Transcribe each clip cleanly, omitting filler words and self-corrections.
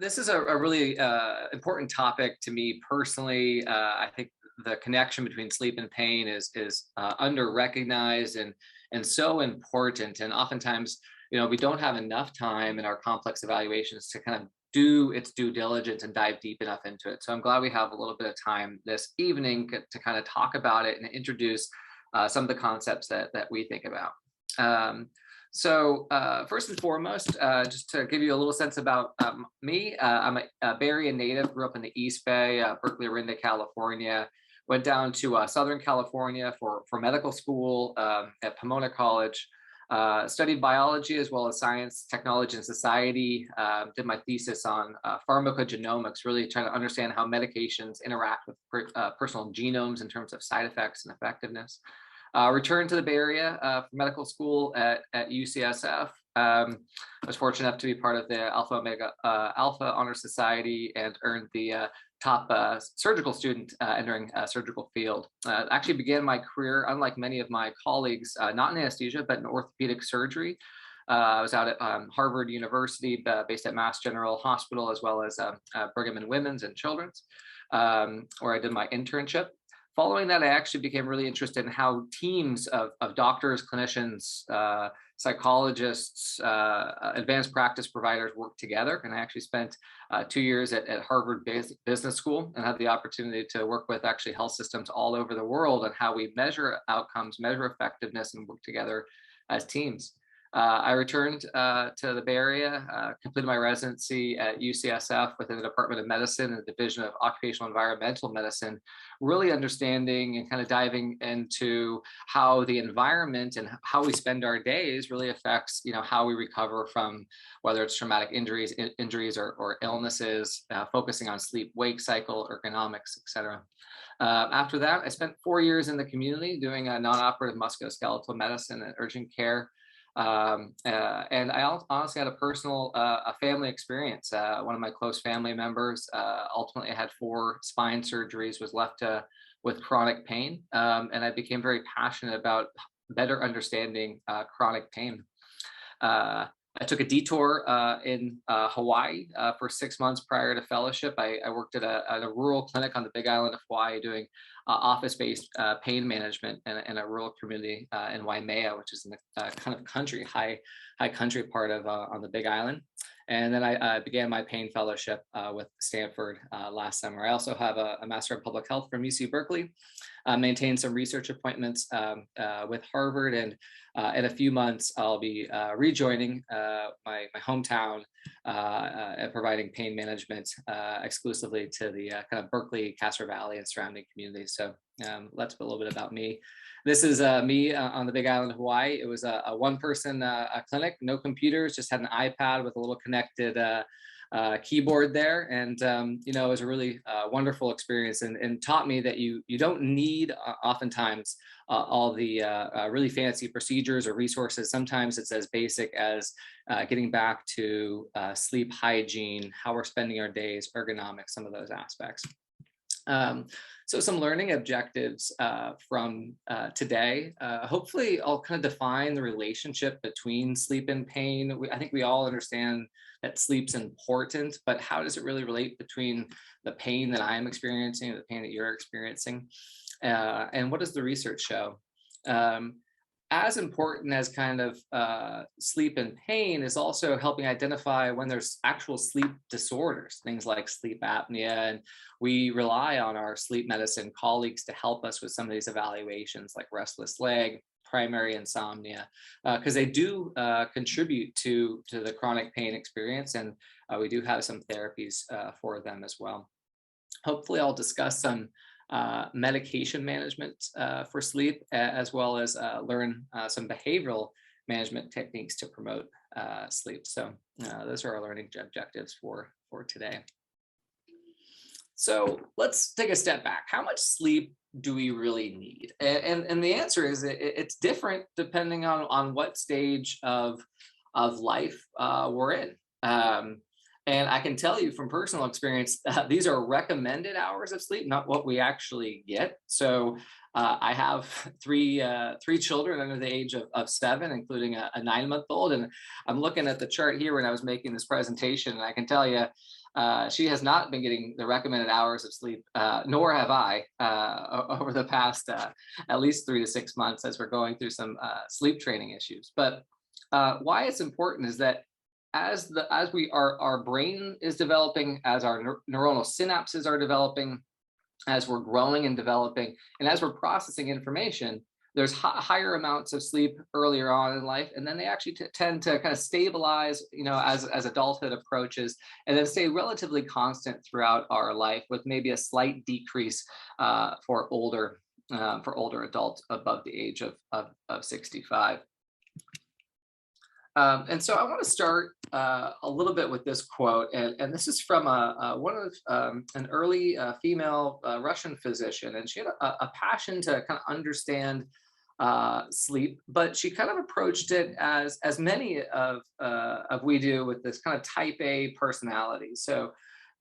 this is a really important topic to me personally. I think the connection between sleep and pain is under recognized and so important. And oftentimes, we don't have enough time in our complex evaluations to kind of do its due diligence and dive deep enough into it. So I'm glad we have a little bit of time this evening to kind of talk about it and introduce some of the concepts that we think about. So first and foremost, just to give you a little sense about me, I'm a Bay Area native, grew up in the East Bay, Berkeley, Orinda, California, went down to Southern California for medical school at Pomona College, studied biology as well as science, technology, and society, did my thesis on pharmacogenomics, really trying to understand how medications interact with personal genomes in terms of side effects and effectiveness. Returned to the Bay Area for medical school at UCSF. I was fortunate enough to be part of the Alpha Omega Alpha Honor Society and earned the top surgical student entering surgical field. Actually began my career, unlike many of my colleagues, not in anesthesia, but in orthopedic surgery. I was out at Harvard University, based at Mass General Hospital, as well as Brigham and Women's and Children's, where I did my internship. Following that, I actually became really interested in how teams of doctors, clinicians, psychologists, advanced practice providers work together. And I actually spent 2 years at Harvard Business School and had the opportunity to work with actually health systems all over the world on how we measure outcomes, measure effectiveness, and work together as teams. I returned to the Bay Area, completed my residency at UCSF within the Department of Medicine and the Division of Occupational Environmental Medicine, really understanding and kind of diving into how the environment and how we spend our days really affects, how we recover from whether it's traumatic injuries or illnesses, focusing on sleep-wake cycle, ergonomics, et cetera. After that, I spent 4 years in the community doing a non-operative musculoskeletal medicine and urgent care. And I honestly had a personal, a family experience. One of my close family members ultimately had 4 spine surgeries, was left with chronic pain. And I became very passionate about better understanding chronic pain. I took a detour in Hawaii for 6 months prior to fellowship. I worked at a rural clinic on the Big Island of Hawaii doing office-based pain management in a rural community in Waimea, which is in the kind of high country part of on the Big Island. And then I began my pain fellowship with Stanford last summer. I also have a Master of Public Health from UC Berkeley, maintained some research appointments with Harvard, and in a few months, I'll be rejoining my hometown and providing pain management exclusively to the kind of Berkeley, Castro Valley, and surrounding communities. So that's a little bit about me. This is me on the Big Island of Hawaii. It was a one-person clinic, no computers, just had an iPad with a little connected keyboard there. And, it was a really wonderful experience and taught me that you don't need oftentimes all the really fancy procedures or resources. Sometimes it's as basic as getting back to sleep hygiene, how we're spending our days, ergonomics, some of those aspects. So some learning objectives from today. Hopefully I'll kind of define the relationship between sleep and pain. I think we all understand that sleep's important, but how does it really relate between the pain that I'm experiencing and the pain that you're experiencing? And what does the research show? As important as kind of sleep and pain is also helping identify when there's actual sleep disorders, things like sleep apnea. And we rely on our sleep medicine colleagues to help us with some of these evaluations like restless leg, primary insomnia, because they do contribute to the chronic pain experience. And we do have some therapies for them as well. Hopefully I'll discuss some medication management for sleep, as well as learn some behavioral management techniques to promote sleep. So those are our learning objectives for today. So let's take a step back. How much sleep do we really need? And the answer is it's different depending on what stage of life we're in. And I can tell you from personal experience, these are recommended hours of sleep, not what we actually get. So I have three children under the age of 7, including a 9-month-old. And I'm looking at the chart here when I was making this presentation, and I can tell you, She has not been getting the recommended hours of sleep, nor have I, over the past at least 3 to 6 months as we're going through some sleep training issues. But why it's important is that as our brain is developing, as our neuronal synapses are developing, as we're growing and developing, and as we're processing information, there's higher amounts of sleep earlier on in life, and then they actually tend to kind of stabilize, as adulthood approaches, and then stay relatively constant throughout our life, with maybe a slight decrease for older adults above the age of 65. And so I want to start a little bit with this quote, and this is from an early female Russian physician, and she had a passion to kind of understand sleep, but she kind of approached it as many of we do, with this kind of type A personality. So,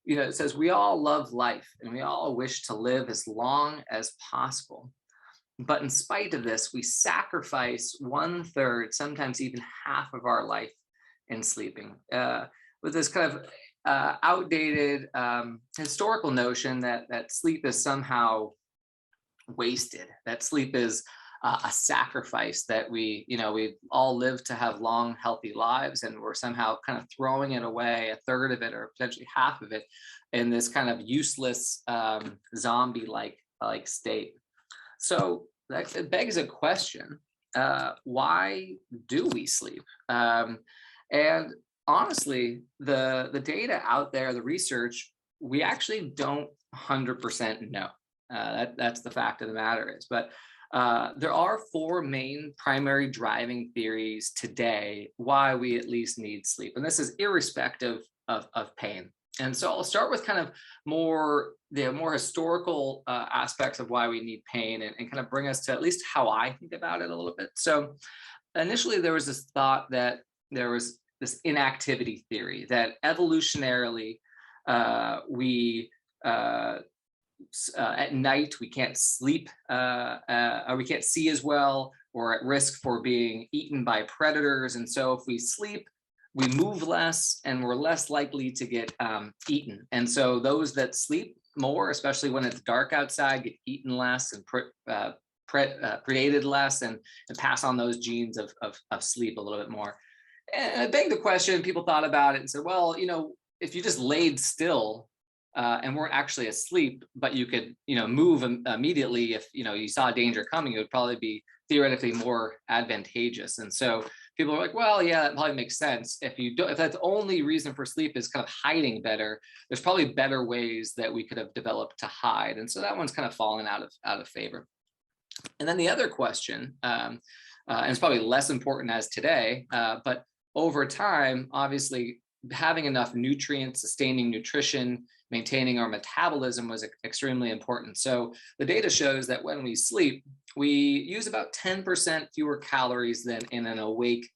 it says we all love life and we all wish to live as long as possible. But in spite of this, we sacrifice 1/3, sometimes even half of our life in sleeping, with this kind of outdated historical notion that sleep is somehow wasted, that sleep is a sacrifice, that we all live to have long, healthy lives, and we're somehow kind of throwing it away, 1/3 of it or potentially half of it, in this kind of useless zombie-like state. So that begs a question: why do we sleep? And honestly, the data out there, the research, we actually don't 100% know. That's the fact of the matter is. But there are 4 main primary driving theories today why we at least need sleep, and this is irrespective of pain. And so I'll start with kind of the more historical aspects of why we need pain, and kind of bring us to at least how I think about it a little bit. So initially, there was this thought that there was this inactivity theory, that evolutionarily we at night we can't sleep, or we can't see as well, or at risk for being eaten by predators. And so if we sleep, we move less and we're less likely to get eaten. And so those that sleep more, especially when it's dark outside, get eaten less and predated less, and pass on those genes of sleep a little bit more. And it begged the question, people thought about it and said, well, if you just laid still and weren't actually asleep, but you could, move immediately if, you saw danger coming, it would probably be theoretically more advantageous. And so people are like, well, yeah, that probably makes sense. If that's the only reason for sleep is kind of hiding better, there's probably better ways that we could have developed to hide. And so that one's kind of fallen out of favor. And then the other question, and it's probably less important as today, but over time, obviously, having enough nutrients, sustaining nutrition, maintaining our metabolism was extremely important. So the data shows that when we sleep, we use about 10% fewer calories than in an awake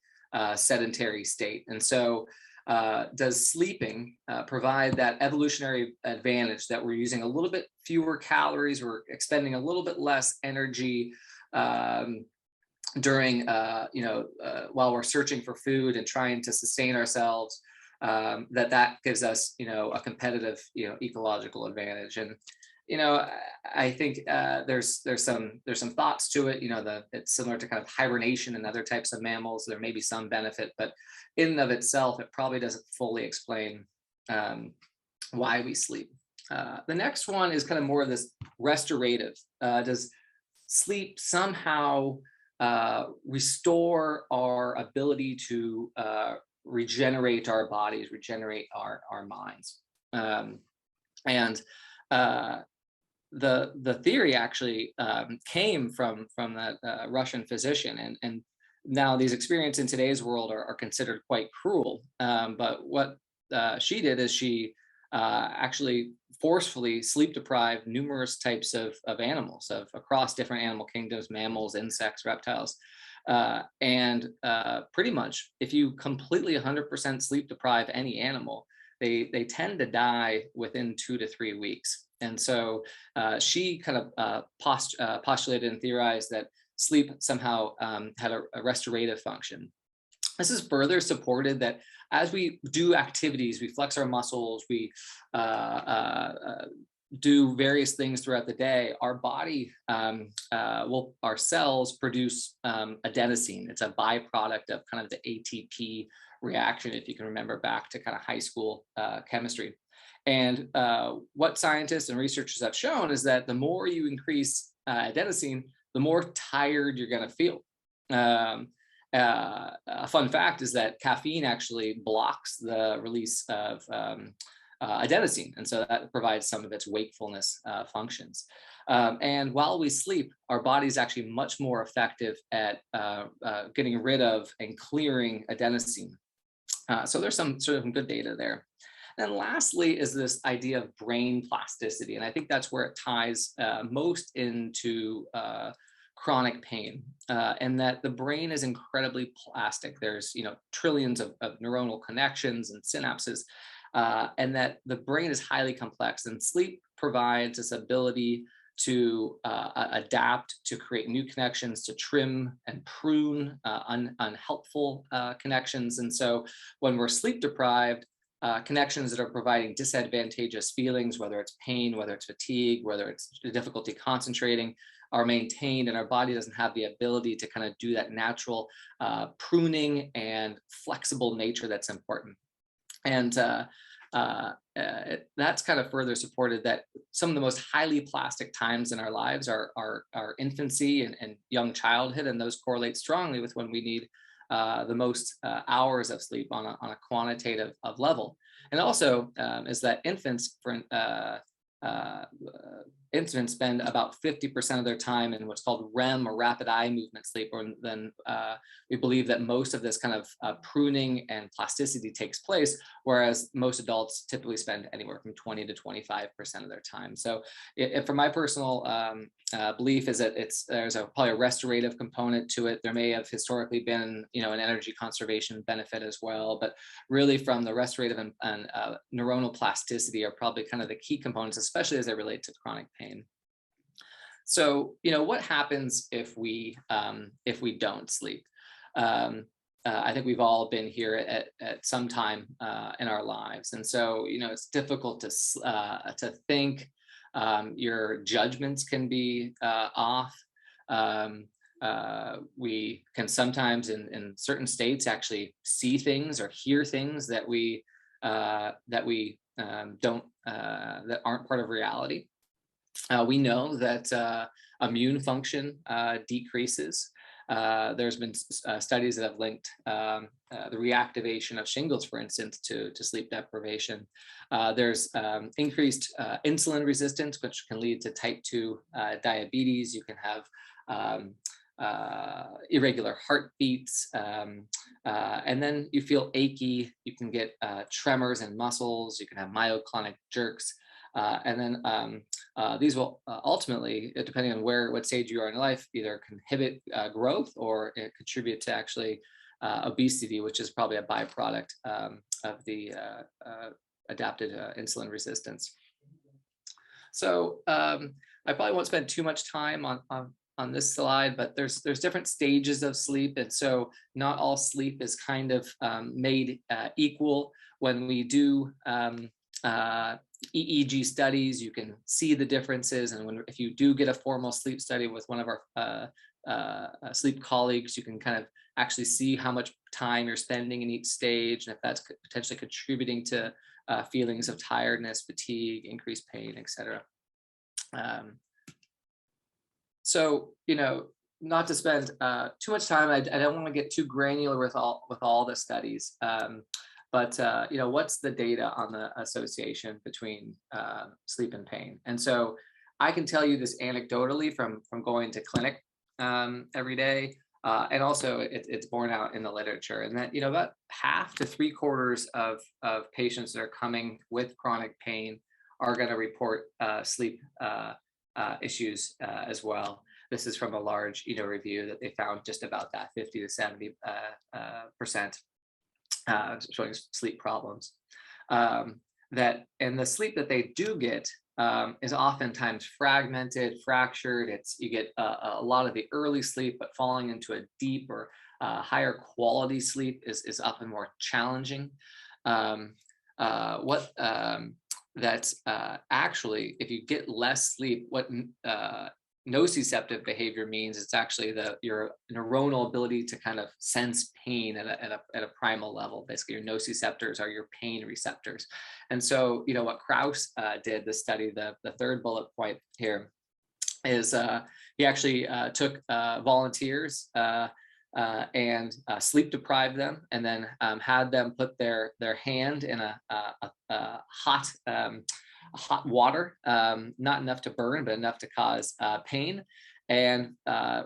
sedentary state. And so does sleeping provide that evolutionary advantage that we're using a little bit fewer calories, we're expending a little bit less energy during, while we're searching for food and trying to sustain ourselves, that gives us, a competitive, ecological advantage. And, I think there's some thoughts to it, it's similar to kind of hibernation and other types of mammals. There may be some benefit, but in and of itself, it probably doesn't fully explain why we sleep. The next one is kind of more of this restorative. Does sleep somehow restore our ability to regenerate our bodies, regenerate our minds? And the theory actually came from that Russian physician, and now these experiments in today's world are considered quite cruel. But what she did is she actually forcefully sleep deprived numerous types of animals across different animal kingdoms, mammals, insects, reptiles. And pretty much, if you completely 100% sleep deprive any animal, they tend to die within 2 to 3 weeks. And so she kind of postulated and theorized that sleep somehow had a restorative function. This is further supported that as we do activities, we flex our muscles, we uh, uh, do various things throughout the day, our body our cells produce adenosine. It's a byproduct of kind of the ATP reaction, if you can remember back to kind of high school chemistry. And what scientists and researchers have shown is that the more you increase adenosine, the more tired you're going to feel. A fun fact is that caffeine actually blocks the release of adenosine, and so that provides some of its wakefulness functions. And while we sleep, our body is actually much more effective at getting rid of and clearing adenosine. So there's some sort of good data there. And lastly is this idea of brain plasticity. And I think that's where it ties most into chronic pain, and that the brain is incredibly plastic. There's, trillions of neuronal connections and synapses, and that the brain is highly complex. And sleep provides this ability to adapt, to create new connections, to trim and prune unhelpful connections. And so when we're sleep deprived, connections that are providing disadvantageous feelings, whether it's pain, whether it's fatigue, whether it's difficulty concentrating, are maintained, and our body doesn't have the ability to kind of do that natural pruning and flexible nature that's important. And that's kind of further supported that some of the most highly plastic times in our lives are infancy and young childhood, and those correlate strongly with when we need the most hours of sleep on a quantitative level. And also is that infants spend about 50% of their time in what's called REM, or rapid eye movement sleep, or then we believe that most of this kind of pruning and plasticity takes place, whereas most adults typically spend anywhere from 20 to 25% of their time. So from my personal belief is that there's probably a restorative component to it. There may have historically been, an energy conservation benefit as well, but really from the restorative and neuronal plasticity are probably kind of the key components, especially as they relate to chronic pain. So, what happens if we don't sleep? I think we've all been here at some time in our lives, and so it's difficult to think. Your judgments can be off. We can sometimes, in certain states, actually see things or hear things that we don't that aren't part of reality. We know that immune function decreases. There's been studies that have linked the reactivation of shingles, for instance, to sleep deprivation. There's increased insulin resistance, which can lead to type 2 diabetes. You can have irregular heartbeats, and then you feel achy. You can get tremors in muscles. You can have myoclonic jerks. And then these will ultimately, depending on what stage you are in life, either inhibit growth or contribute to actually obesity, which is probably a byproduct of the adapted insulin resistance. So I probably won't spend too much time on this slide, but there's different stages of sleep, and so not all sleep is kind of made equal. When we do EEG studies, you can see the differences, and if you do get a formal sleep study with one of our sleep colleagues, you can kind of actually see how much time you're spending in each stage, and if that's potentially contributing to feelings of tiredness, fatigue, increased pain, etc. So, not to spend too much time, I don't want to get too granular with all the studies. But what's the data on the association between sleep and pain? And so I can tell you this anecdotally from going to clinic every day, and also it's borne out in the literature. And that about half to 3/4 of patients that are coming with chronic pain are going to report sleep issues as well. This is from a large review that they found just about that 50 to 70% showing sleep problems. That and the sleep that they do get is oftentimes fragmented, fractured. You get a lot of the early sleep, but falling into a deep or higher quality sleep is often more challenging. What That's actually, if you get less sleep, what nociceptive behavior means, it's actually your neuronal ability to kind of sense pain at a primal level. Basically, your nociceptors are your pain receptors. And so, what Krauss did, the study, the third bullet point here, is he actually took volunteers and sleep deprived them, and then had them put their hand in a hot water, not enough to burn, but enough to cause pain, and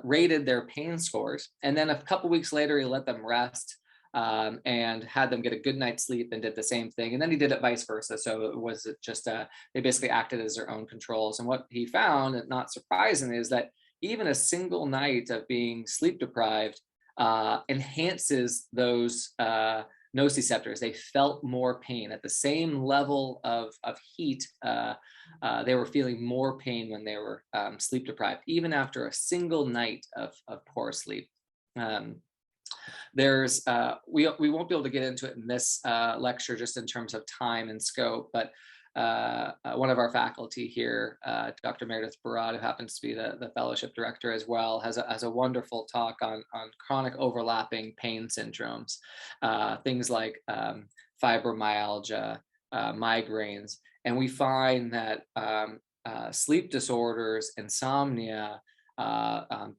rated their pain scores. And then a couple weeks later, he let them rest and had them get a good night's sleep, and did the same thing. And then he did it vice versa. So it was just they basically acted as their own controls. And what he found, and not surprisingly, is that even a single night of being sleep deprived enhances those nociceptors. They felt more pain at the same level of heat. They were feeling more pain when they were sleep deprived, even after a single night of poor sleep. There's we won't be able to get into it in this lecture, just in terms of time and scope, but one of our faculty here, Dr. Meredith Barad, who happens to be the fellowship director as well, has a wonderful talk on chronic overlapping pain syndromes, things like fibromyalgia, migraines. And we find that sleep disorders, insomnia,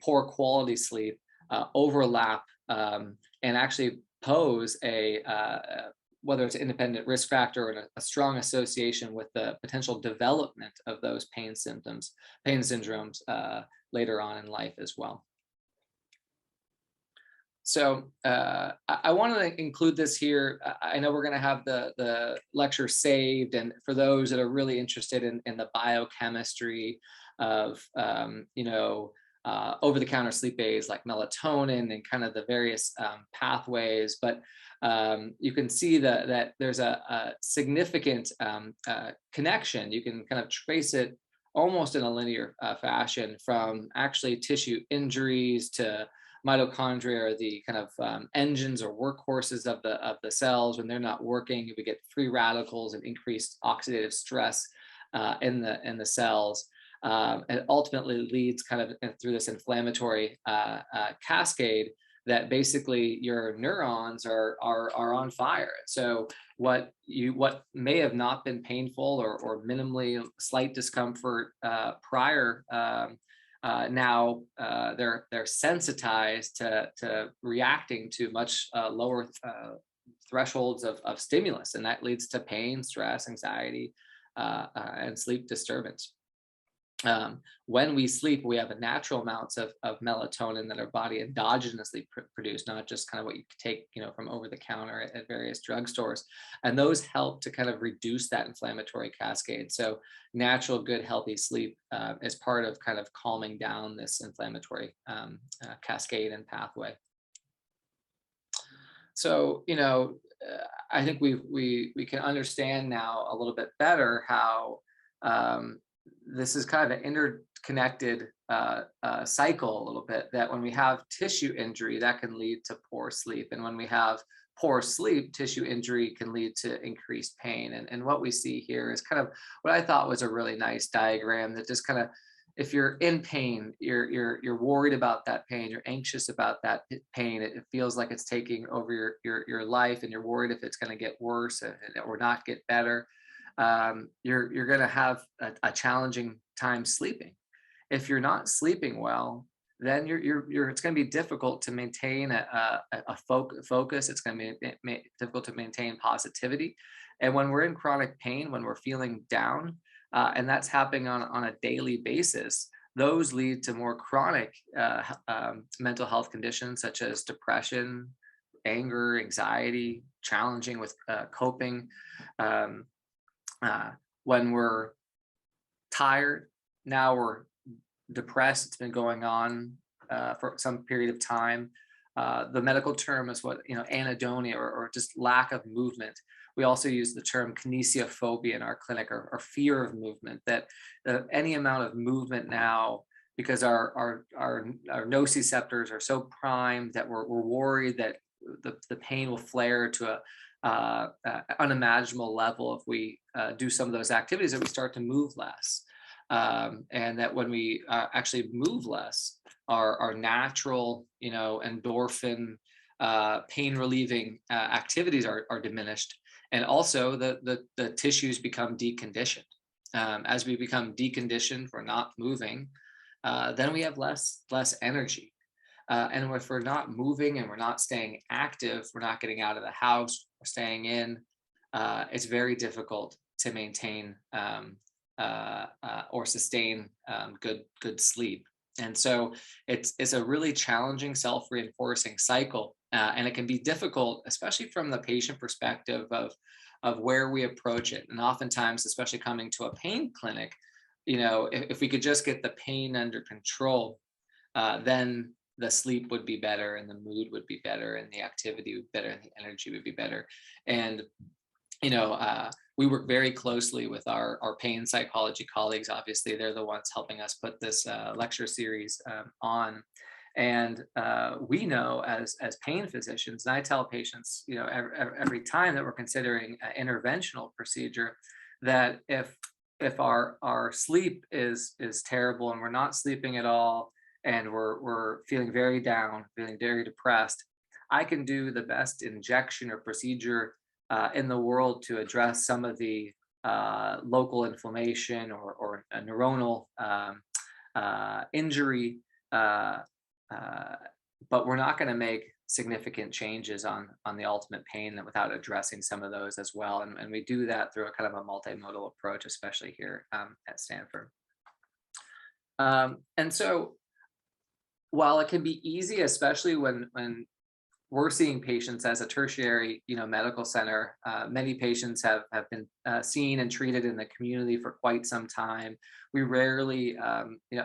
poor quality sleep overlap, and actually pose whether it's an independent risk factor or a strong association with the potential development of those pain syndromes later on in life as well. So I wanted to include this here. I know we're going to have the lecture saved, and for those that are really interested in the biochemistry of over-the-counter sleep aids like melatonin and kind of the various pathways, but you can see that there's a significant connection. You can kind of trace it almost in a linear fashion, from actually tissue injuries to mitochondria, are the kind of engines or workhorses of the cells. When they're not working, we get free radicals and increased oxidative stress in the cells. And ultimately leads kind of through this inflammatory cascade that basically your neurons are on fire. So what may have not been painful or minimally slight discomfort prior, now they're sensitized to reacting to much lower thresholds of stimulus, and that leads to pain, stress, anxiety, and sleep disturbance. When we sleep, we have a natural amounts of melatonin that our body endogenously produce, not just kind of what you take, from over the counter at various drugstores. And those help to kind of reduce that inflammatory cascade. So natural, good, healthy sleep is part of kind of calming down this inflammatory cascade and pathway. So, I think we can understand now a little bit better how this is kind of an interconnected cycle a little bit, that when we have tissue injury, that can lead to poor sleep. And when we have poor sleep, tissue injury can lead to increased pain. And what we see here is kind of what I thought was a really nice diagram that just kind of, if you're in pain, you're worried about that pain, you're anxious about that pain, it feels like it's taking over your life, and you're worried if it's going to get worse or not get better. You're going to have a challenging time sleeping. If you're not sleeping well, then it's going to be difficult to maintain a focus. It's going to be difficult to maintain positivity. And when we're in chronic pain, when we're feeling down, and that's happening on a daily basis, those lead to more chronic mental health conditions such as depression, anger, anxiety, challenging with coping. When we're tired, now we're depressed, it's been going on for some period of time. The medical term is what, anhedonia, or just lack of movement. We also use the term kinesiophobia in our clinic, or fear of movement, that any amount of movement now, because our nociceptors are so primed that we're worried that the pain will flare to a unimaginable level if we do some of those activities, that we start to move less. And that when we actually move less, our natural, endorphin, pain relieving activities are diminished, and also the tissues become deconditioned. As we become deconditioned, we're not moving, then we have less energy. And if we're not moving and we're not staying active, we're not getting out of the house, we're staying in, it's very difficult to maintain or sustain good sleep. And so it's a really challenging self-reinforcing cycle, and it can be difficult, especially from the patient perspective of where we approach it. And oftentimes, especially coming to a pain clinic, if we could just get the pain under control, then the sleep would be better, and the mood would be better, and the activity would be better, and the energy would be better. And we work very closely with our pain psychology colleagues. Obviously, they're the ones helping us put this lecture series on. And we know as pain physicians, and I tell patients, every time that we're considering an interventional procedure, that if our sleep is terrible, and we're not sleeping at all, and we're feeling very down, feeling very depressed, I can do the best injection or procedure in the world to address some of the local inflammation or a neuronal injury, but we're not going to make significant changes on the ultimate pain without addressing some of those as well. And we do that through a kind of a multimodal approach, especially here at Stanford. And so while it can be easy, especially when we're seeing patients as a tertiary, medical center, many patients have been seen and treated in the community for quite some time. We rarely,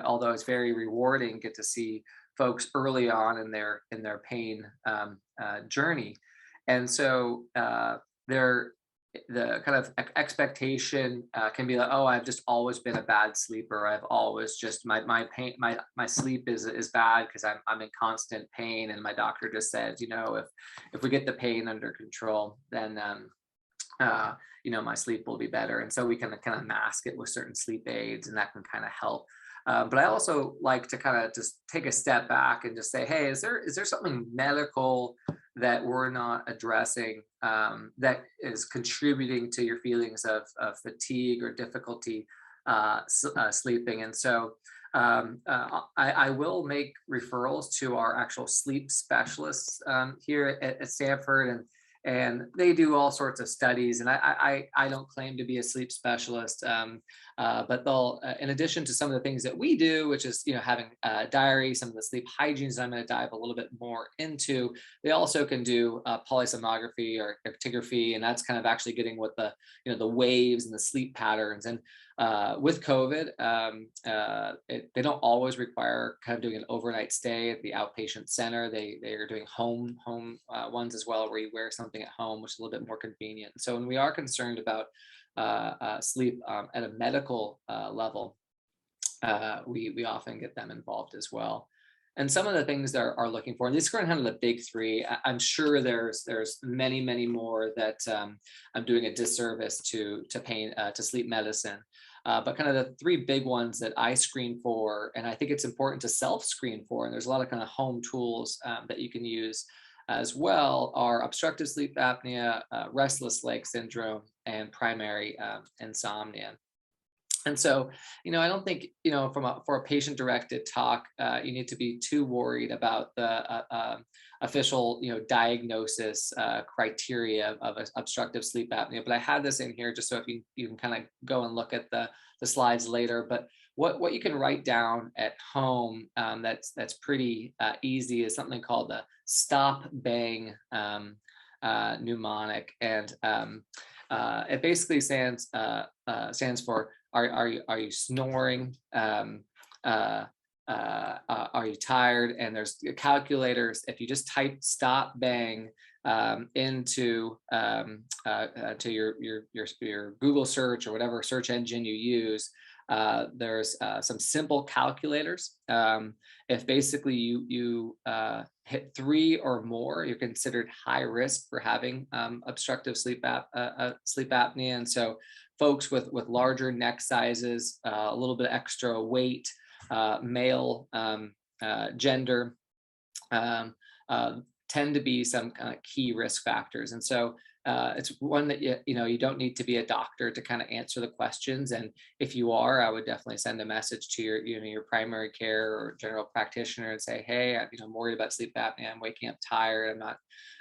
although it's very rewarding, get to see folks early on in their pain journey. And so the kind of expectation can be like, oh, I've just always been a bad sleeper. I've always just my pain, my sleep is bad because I'm in constant pain, and my doctor just says, if we get the pain under control, then my sleep will be better. And so we can kind of mask it with certain sleep aids, and that can kind of help. But I also like to kind of just take a step back and just say, hey, is there something medical that we're not addressing that is contributing to your feelings of fatigue or difficulty sleeping? And so I will make referrals to our actual sleep specialists here at Stanford, and they do all sorts of studies. And I don't claim to be a sleep specialist, but they'll, in addition to some of the things that we do, which is having a diary, some of the sleep hygienes I'm going to dive a little bit more into, they also can do polysomnography or actigraphy, and that's kind of actually getting what the the waves and the sleep patterns. And with COVID, they don't always require kind of doing an overnight stay at the outpatient center. They are doing home ones as well, where you wear something at home, which is a little bit more convenient. So when we are concerned about sleep at a medical level, we often get them involved as well. And some of the things they are looking for, and these are kind of the big three. I'm sure there's many more that I'm doing a disservice to sleep medicine. But kind of the three big ones that I screen for, and I think it's important to self-screen for, and there's a lot of kind of home tools that you can use as well, are obstructive sleep apnea, restless leg syndrome, and primary insomnia. And so, I don't think, for a patient-directed talk, you need to be too worried about the official, diagnosis criteria of obstructive sleep apnea. But I had this in here just so if you can kind of go and look at the slides later. But what you can write down at home that's pretty easy is something called the stop bang mnemonic, and it basically stands for are you snoring? are you tired? And there's calculators. If you just type stop bang into to your Google search or whatever search engine you use, there's some simple calculators. If basically you hit 3 or more, you're considered high risk for having obstructive sleep apnea. And so folks with larger neck sizes, a little bit extra weight, male gender, um, uh, tend to be some kind of key risk factors. And so it's one that you don't need to be a doctor to kind of answer the questions. And if you are, I would definitely send a message to your primary care or general practitioner and say, hey, I'm worried about sleep apnea. I'm waking up tired.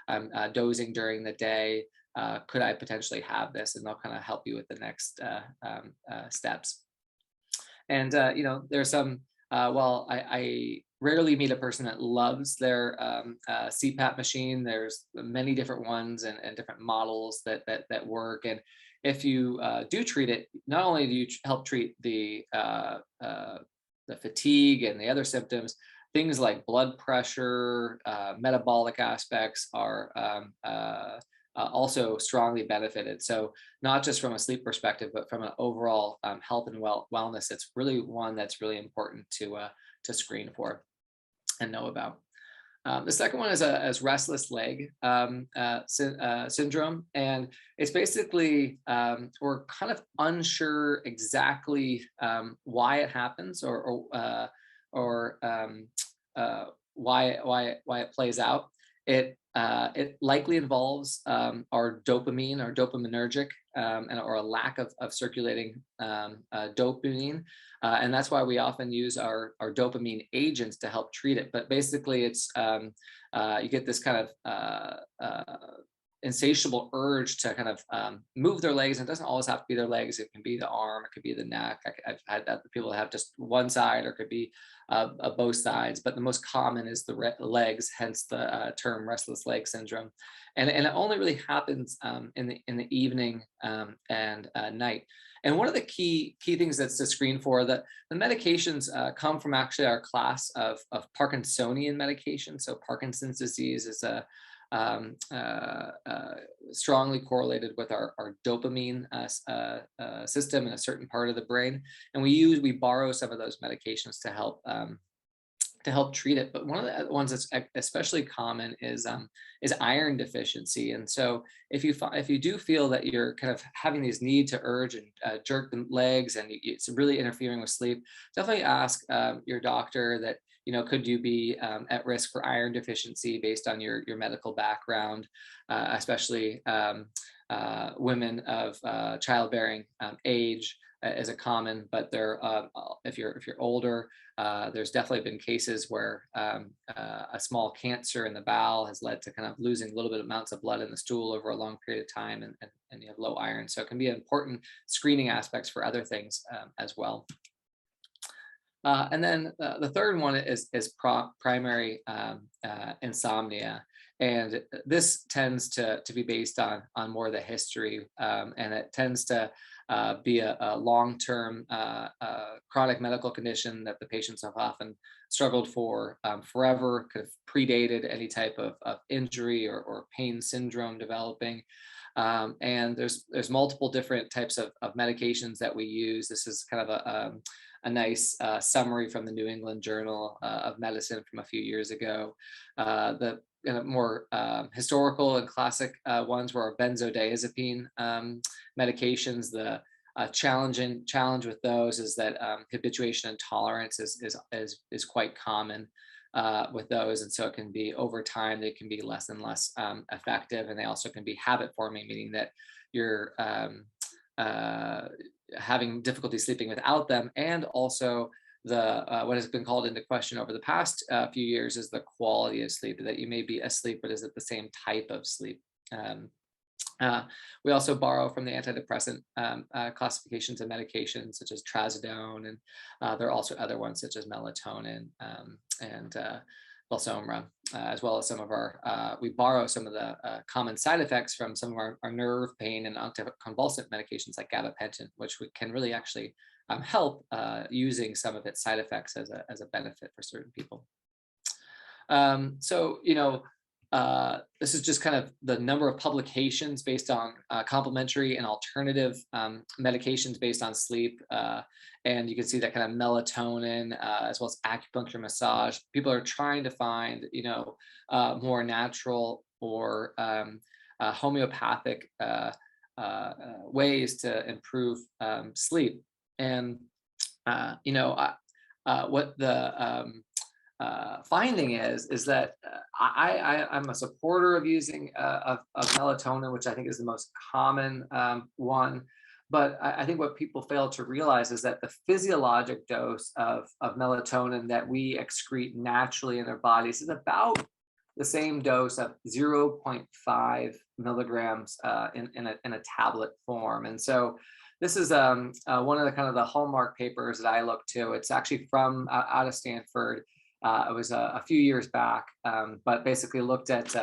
I'm dozing during the day. Could I potentially have this? And they'll kind of help you with the next steps. And there's some. Well, I rarely meet a person that loves their CPAP machine. There's many different ones and different models that work. And if you do treat it, not only do you help treat the fatigue and the other symptoms, things like blood pressure, metabolic aspects are also strongly benefited. So not just from a sleep perspective, but from an overall health and wellness, it's really one that's really important to screen for and know about. The second one is restless leg syndrome, and it's basically we're kind of unsure exactly why it happens or why it plays out. It likely involves our dopamine, our dopaminergic, or a lack of circulating dopamine, and that's why we often use our dopamine agents to help treat it. But basically, it's you get this kind of insatiable urge to kind of move their legs. And it doesn't always have to be their legs. It can be the arm, it could be the neck. I've had that people that have just one side, or it could be both sides. But the most common is the legs, hence the term restless leg syndrome. And it only really happens in the evening and night. And one of the key things that's to screen for, the medications come from actually our class of Parkinsonian medication. So Parkinson's disease is strongly correlated with our dopamine system in a certain part of the brain, and we borrow some of those medications to help treat it. But one of the ones that's especially common is iron deficiency. And so if you do feel that you're kind of having these need to urge and jerk the legs, and it's really interfering with sleep, definitely ask your doctor that, could you be at risk for iron deficiency based on your medical background, especially women of childbearing age is a common, but if you're older, there's definitely been cases where a small cancer in the bowel has led to kind of losing little bit amounts of blood in the stool over a long period of time, and you have low iron. So it can be important screening aspects for other things as well. And then the third one is primary insomnia. And this tends to be based on more of the history, and it tends to be a long-term chronic medical condition that the patients have often struggled for forever, could have predated any type of injury or pain syndrome developing. And there's multiple different types of medications that we use. This is kind of a nice summary from the New England Journal of Medicine from a few years ago. The more historical and classic ones were benzodiazepine medications. The challenge with those is that habituation and tolerance is quite common with those, and so it can be over time they can be less and less effective, and they also can be habit forming, meaning that you're having difficulty sleeping without them. And also the what has been called into question over the past few years is the quality of sleep, that you may be asleep, but is it the same type of sleep? We also borrow from the antidepressant classifications of medications such as trazodone, and there are also other ones such as melatonin and Balsomra, as well as some of we borrow some of the common side effects from some of our nerve pain and anticonvulsant medications like gabapentin, which can really actually help using some of its side effects as a benefit for certain people. So, this is just kind of the number of publications based on complementary and alternative medications based on sleep. And you can see that kind of melatonin, as well as acupuncture, massage. People are trying to find, more natural or homeopathic ways to improve sleep. And, what the finding is that I'm a supporter of using of melatonin, which I think is the most common one. But I think what people fail to realize is that the physiologic dose of melatonin that we excrete naturally in our bodies is about the same dose of 0.5 milligrams in a tablet form. And so this is one of the kind of the hallmark papers that I look to. It's actually from out of Stanford. It was a few years back, but basically looked at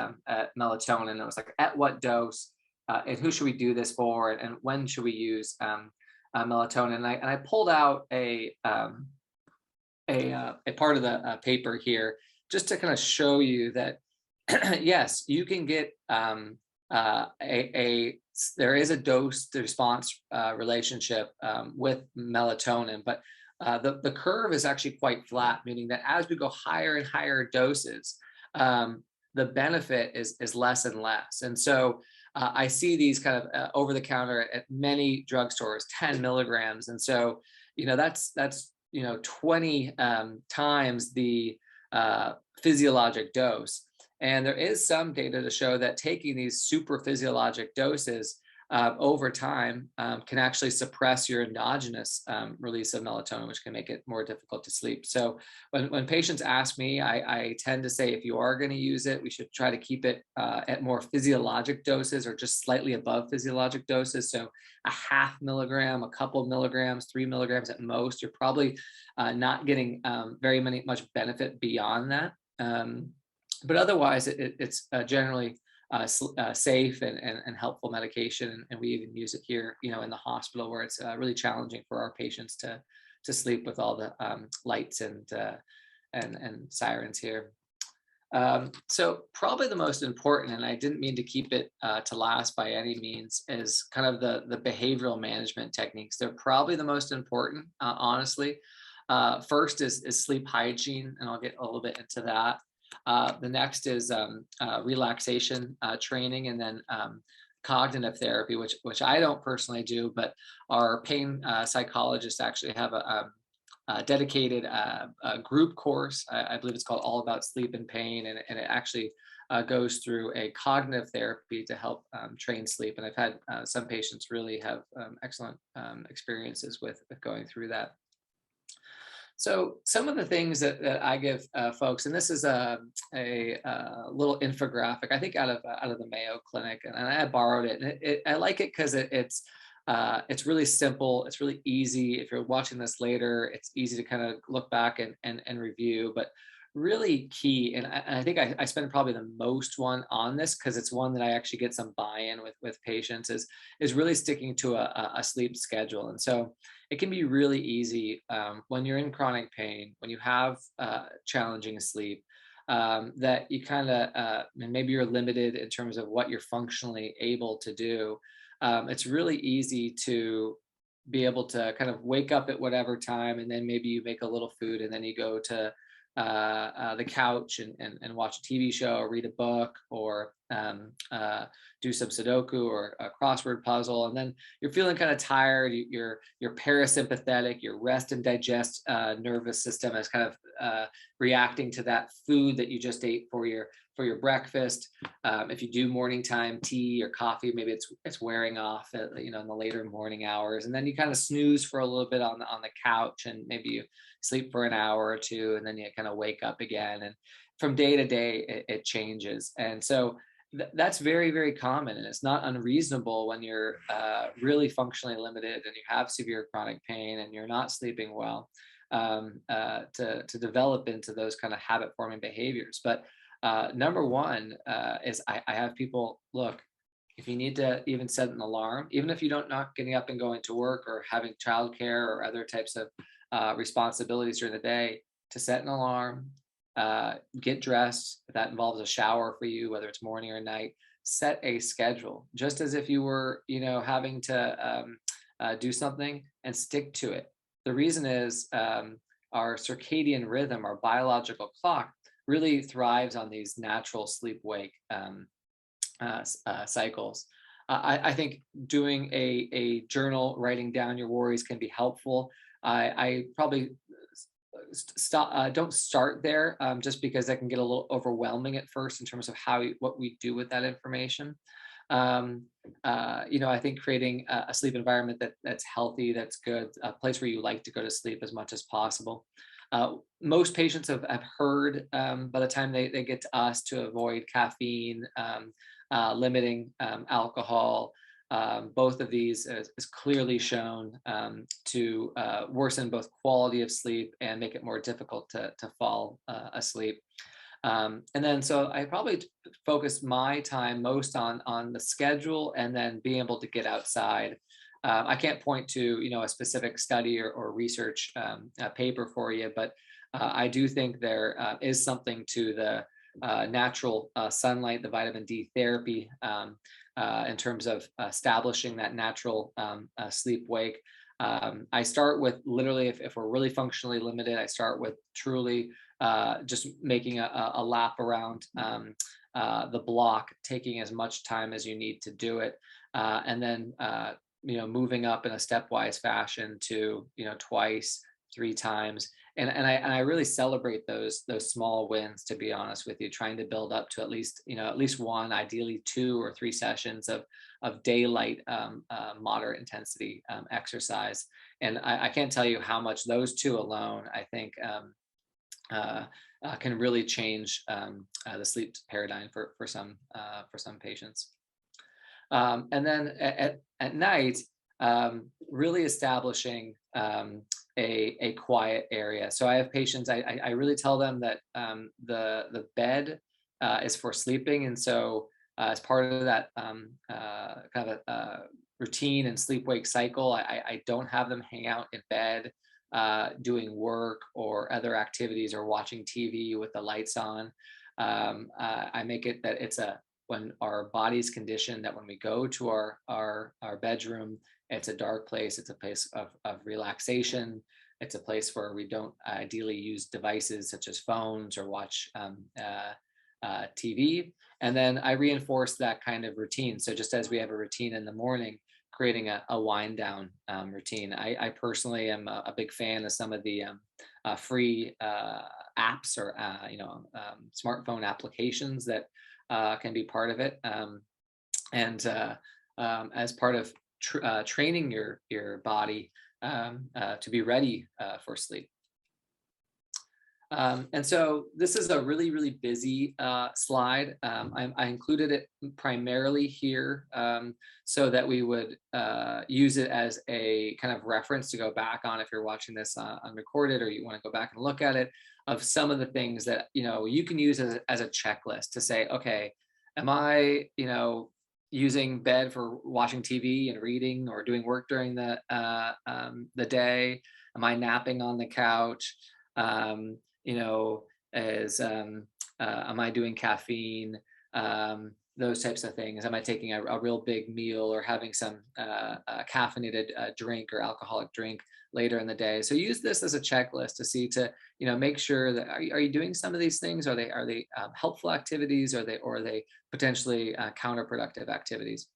melatonin. It was like, at what dose and who should we do this for, and when should we use melatonin? And I pulled out a part of the paper here just to kind of show you that yes, you can get there is a dose to response relationship with melatonin, but the curve is actually quite flat, meaning that as we go higher and higher doses, the benefit is less and less. And so I see these kind of over the counter at many drugstores, 10 milligrams. And so, that's 20 times the physiologic dose. And there is some data to show that taking these super physiologic doses over time can actually suppress your endogenous release of melatonin, which can make it more difficult to sleep. So when patients ask me, I tend to say, if you are going to use it, we should try to keep it at more physiologic doses or just slightly above physiologic doses. So a half milligram, a couple milligrams, 3 milligrams at most. You're probably not getting much benefit beyond that. But otherwise, it's generally safe and helpful medication, and we even use it here, in the hospital, where it's really challenging for our patients to sleep with all the lights and sirens here. So probably the most important, and I didn't mean to keep it to last by any means, is kind of the behavioral management techniques. They're probably the most important, honestly. First is sleep hygiene, and I'll get a little bit into that. The next is relaxation training, and then cognitive therapy, which I don't personally do, but our pain psychologists actually have a dedicated group course. I believe it's called All About Sleep and Pain, and it actually goes through a cognitive therapy to help train sleep. And I've had some patients really have excellent experiences with going through that. So some of the things that I give folks, and this is a little infographic, I think out of the Mayo Clinic, and I borrowed it. And I like it because it's really simple. It's really easy. If you're watching this later, it's easy to kind of look back and review. But really key, and I think I spend probably the most one on this because it's one that I actually get some buy-in with patients, is really sticking to a sleep schedule. And so it can be really easy when you're in chronic pain, when you have challenging sleep, that you kind of maybe you're limited in terms of what you're functionally able to do. It's really easy to be able to kind of wake up at whatever time, and then maybe you make a little food, and then you go to the couch and watch a TV show or read a book, or do some Sudoku or a crossword puzzle, and then you're feeling kind of tired. Your parasympathetic, your rest and digest nervous system is kind of reacting to that food that you just ate for your breakfast. If you do morning time tea or coffee, maybe it's wearing off in the later morning hours, and then you kind of snooze for a little bit on the couch, and maybe you sleep for an hour or two, and then you kind of wake up again. And from day to day, it changes. And so that's very, very common, and it's not unreasonable when you're really functionally limited and you have severe chronic pain and you're not sleeping well, to develop into those kind of habit forming behaviors. But number one is I have people look, if you need to even set an alarm, even if you don't not getting up and going to work or having childcare or other types of responsibilities during the day, to set an alarm, get dressed. If that involves a shower for you, whether it's morning or night, set a schedule, just as if you were, having to do something, and stick to it. The reason is our circadian rhythm, our biological clock, really thrives on these natural sleep wake cycles. I think doing a journal, writing down your worries can be helpful. I probably don't start there, just because that can get a little overwhelming at first in terms of what we do with that information. I think creating a sleep environment that's healthy, that's good, a place where you like to go to sleep as much as possible. Most patients have heard, by the time they get to us, to avoid caffeine, limiting alcohol. Both of these is clearly shown to worsen both quality of sleep and make it more difficult to fall asleep. And then, so I probably focused my time most on the schedule, and then being able to get outside. I can't point to a specific study or research paper for you, but I do think there is something to the natural sunlight, the vitamin D therapy, in terms of establishing that natural sleep wake. I start with, literally, if we're really functionally limited, I start with truly just making a lap around the block, taking as much time as you need to do it, and then moving up in a stepwise fashion to twice, 3 times. And I really celebrate those small wins, to be honest with you, trying to build up to at least one, ideally 2 or 3 sessions of daylight moderate intensity exercise. And I can't tell you how much those 2 alone, I think, can really change the sleep paradigm for some patients. And then at night, really establishing a quiet area. So I have patients, I really tell them that the bed is for sleeping. And so as part of that kind of a routine and sleep wake cycle, I don't have them hang out in bed doing work or other activities or watching TV with the lights on. I make it that when our body's conditioned, that when we go to our bedroom, it's a dark place. It's a place of relaxation. It's a place where we don't ideally use devices such as phones or watch TV. And then I reinforce that kind of routine. So just as we have a routine in the morning, creating a wind down routine. I personally am a big fan of some of the free apps or smartphone applications that can be part of it. And as part of training your body to be ready for sleep. And so this is a really, really busy slide. I included it primarily here so that we would use it as a kind of reference to go back on if you're watching this unrecorded, or you want to go back and look at it, of some of the things that you can use as a checklist to say, okay, am I using bed for watching TV and reading or doing work during the day? Am I napping on the couch? Am I doing caffeine? Those types of things. Am I taking a real big meal or having some caffeinated drink or alcoholic drink later in the day? So use this as a checklist to see, to make sure that are you doing some of these things? Are they helpful activities? Or are they potentially counterproductive activities?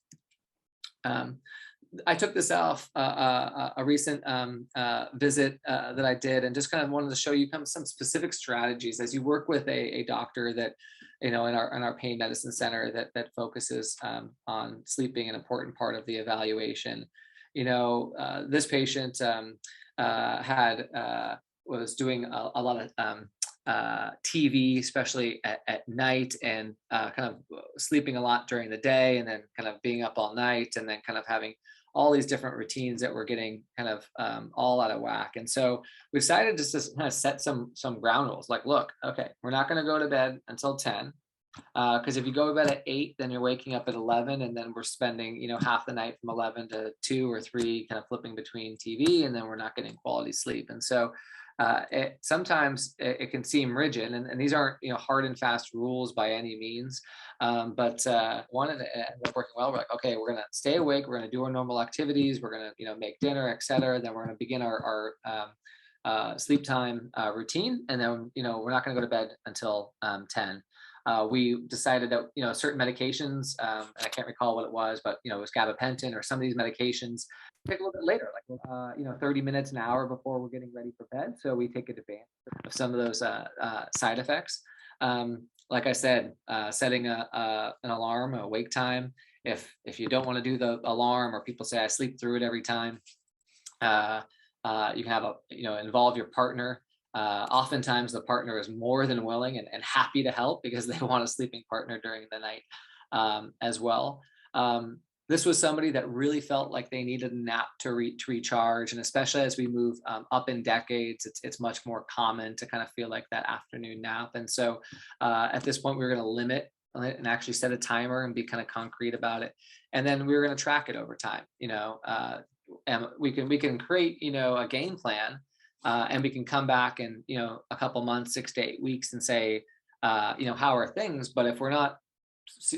I took this off a recent visit that I did, and just kind of wanted to show you some specific strategies as you work with a doctor that, in our pain medicine center that focuses on sleep being an important part of the evaluation. This patient was doing a lot of TV, especially at night, and kind of sleeping a lot during the day, and then kind of being up all night, and then kind of having all these different routines that were getting kind of all out of whack. And so we decided just to kind of set some ground rules, like, look, okay, we're not going to go to bed until 10. Because if you go to bed at 8, then you're waking up at 11, and then we're spending, half the night from 11 to 2 or 3, kind of flipping between TV, and then we're not getting quality sleep. And so sometimes it can seem rigid, and these aren't, hard and fast rules by any means. But one of the ended up working well. We're like, okay, we're gonna stay awake, we're gonna do our normal activities, we're gonna, make dinner, etc. Then we're gonna begin our sleep time routine, and then, we're not gonna go to bed until 10. We decided that, certain medications, and I can't recall what it was, but, it was gabapentin or some of these medications take a little bit later, like, 30 minutes, an hour before we're getting ready for bed. So we take advantage of some of those side effects. Like I said, setting an alarm, a wake time. If you don't want to do the alarm, or people say I sleep through it every time, you can have involve your partner. Oftentimes the partner is more than willing and happy to help, because they want a sleeping partner during the night as well. This was somebody that really felt like they needed a nap to recharge. And especially as we move up in decades, it's much more common to kind of feel like that afternoon nap. And so at this point, we were going to limit and actually set a timer and be kind of concrete about it. And then we were going to track it over time, and we can create, a game plan, and we can come back in, a couple months, 6 to 8 weeks, and say, how are things? But if we're not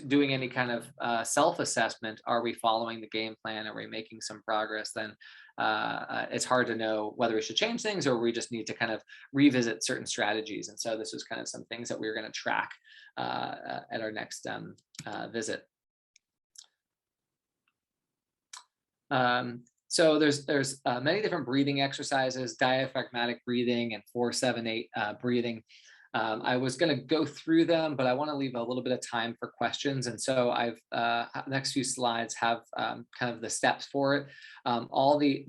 doing any kind of self-assessment, are we following the game plan? Are we making some progress? Then it's hard to know whether we should change things, or we just need to kind of revisit certain strategies. And so this was kind of some things that we were going to track at our next visit. So there's many different breathing exercises, diaphragmatic breathing and 4-7-8 breathing. I was going to go through them, but I want to leave a little bit of time for questions. And so I've next few slides have kind of the steps for it. All the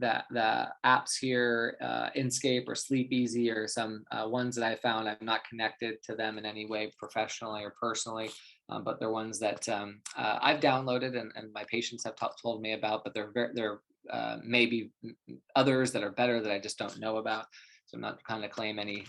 apps here, Inscape or Sleep Easy, or some ones that I found. I'm not connected to them in any way professionally or personally, but they're ones that I've downloaded and my patients have told me about, but they're maybe others that are better that I just don't know about. So I'm not trying to claim any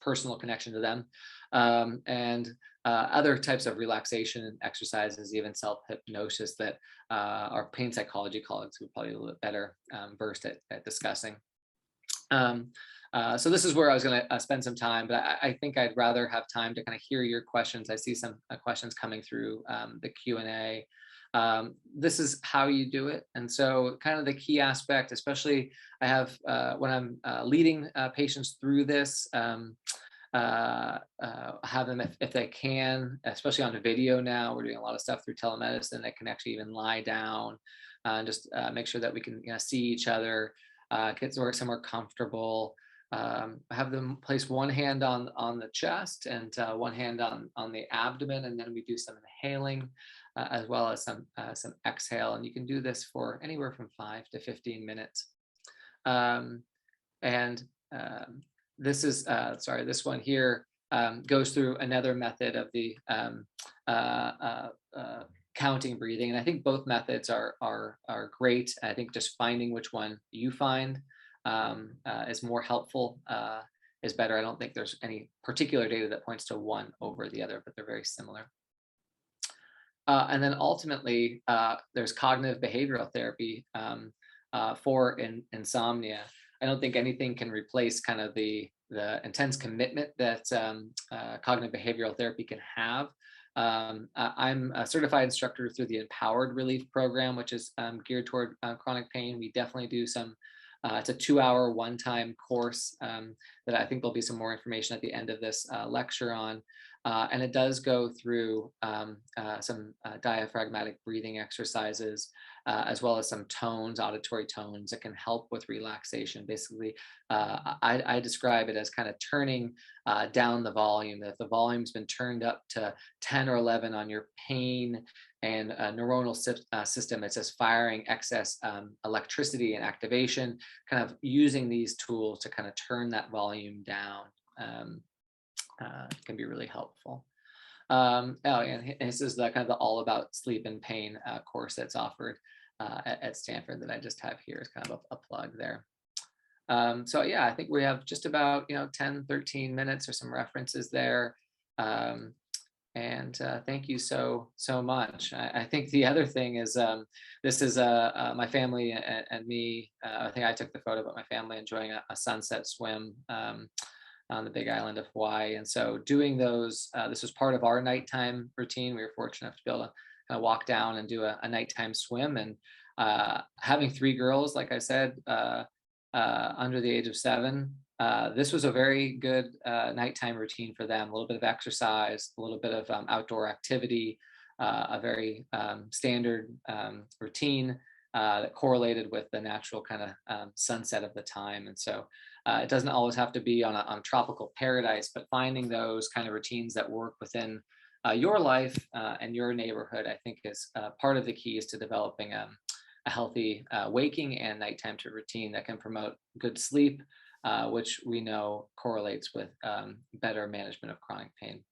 personal connection to them. And other types of relaxation exercises, even self-hypnosis, that our pain psychology colleagues would probably be a little bit better versed at discussing. So this is where I was going to spend some time, but I think I'd rather have time to kind of hear your questions. I see some questions coming through the Q&A. This is how you do it. And so kind of the key aspect, especially I have when I'm leading patients through this, have them, if they can, especially on video now, we're doing a lot of stuff through telemedicine, they can actually even lie down and just make sure that we can see each other, get somewhere comfortable. Have them place one hand on the chest and one hand on the abdomen, and then we do some inhaling as well as some exhale. And you can do this for anywhere from 5 to 15 minutes. This is this one here goes through another method of the counting breathing, and I think both methods are great. I think just finding which one you find is more helpful is better. I don't think there's any particular data that points to one over the other, but they're very similar. And then ultimately, there's cognitive behavioral therapy for insomnia. I don't think anything can replace kind of the intense commitment that cognitive behavioral therapy can have. I'm a certified instructor through the Empowered Relief Program, which is geared toward chronic pain. We definitely do some, it's a 2-hour one-time course that I think there'll be some more information at the end of this lecture on. And it does go through some diaphragmatic breathing exercises, as well as some tones, auditory tones that can help with relaxation. Basically, I describe it as kind of turning down the volume. If the volume's been turned up to 10 or 11 on your pain and neuronal system, it's just firing excess electricity and activation, kind of using these tools to kind of turn that volume down. Can be really helpful. And this is the kind of the all about sleep and pain course that's offered at Stanford that I just have here as kind of a plug there. So yeah, I think we have just about 10, 13 minutes or some references there. And thank you so much. I think the other thing is this is my family and me. I think I took the photo, but my family enjoying a sunset swim on the Big Island of Hawaii. And so doing those, this was part of our nighttime routine. We were fortunate enough to be able to kind of walk down and do a nighttime swim. And having three girls, like I said, under the age of 7, this was a very good nighttime routine for them. A little bit of exercise, a little bit of outdoor activity, a very standard routine that correlated with the natural kind of sunset of the time. And so it doesn't always have to be on a tropical paradise, but finding those kind of routines that work within your life and your neighborhood, I think is part of the keys to developing a healthy waking and nighttime to routine that can promote good sleep, which we know correlates with better management of chronic pain.